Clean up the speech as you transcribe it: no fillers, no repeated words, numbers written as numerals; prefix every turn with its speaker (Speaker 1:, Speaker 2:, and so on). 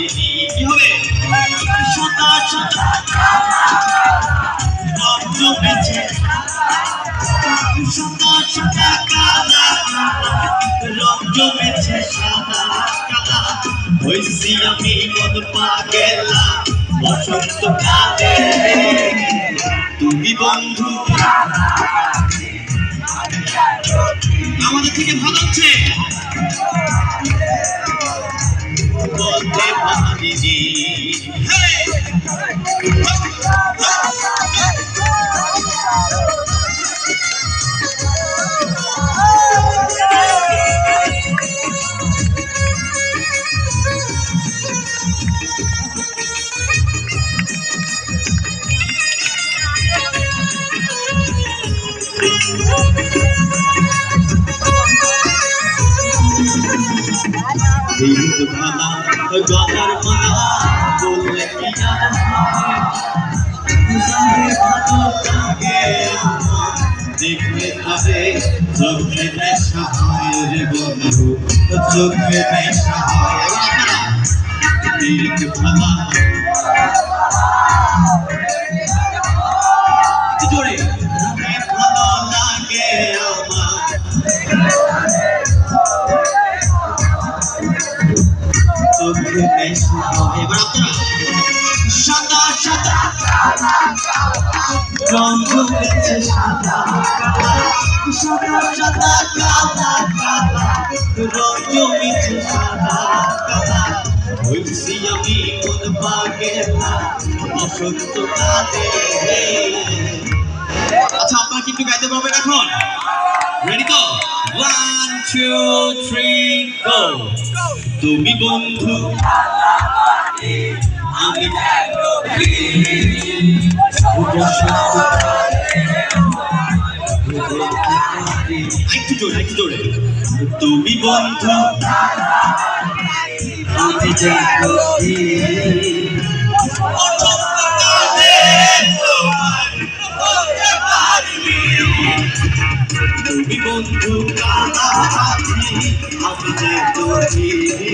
Speaker 1: পারিনি কি হবে সদা সদা রং জমেছে সদা সদা কালা রং জমেছে সাদা কালা হইছি আমি মন পাগেলা বসন্ত কালে তুমি বন্ধু আমাদের থেকে ভালো হচ্ছে বলতে পারিনি ভালা গলার মালা বললে কি দেখলে তারে চোখে নেশা হয় রে বন্ধু চোখে নেশা হয় ভালা জোরে ভালো লাগে আমার চোখে নেশা হয় এবার আপনারা সাদা সাদা রং জমেছে সাদা সাদা সাদা কালা কালা রং জমেছে সাদা কালা হইছি আমি কোন পাগেলা বসন্ত কালে আচ্ছা আপনারা কি একটু গাইতে পারবেন এখন রেডি তো 1 2 3 গো তুমি বন্ধু আমি একটু জোরে তুমি বন্ধু আমি তুমি বন্ধু আমি যে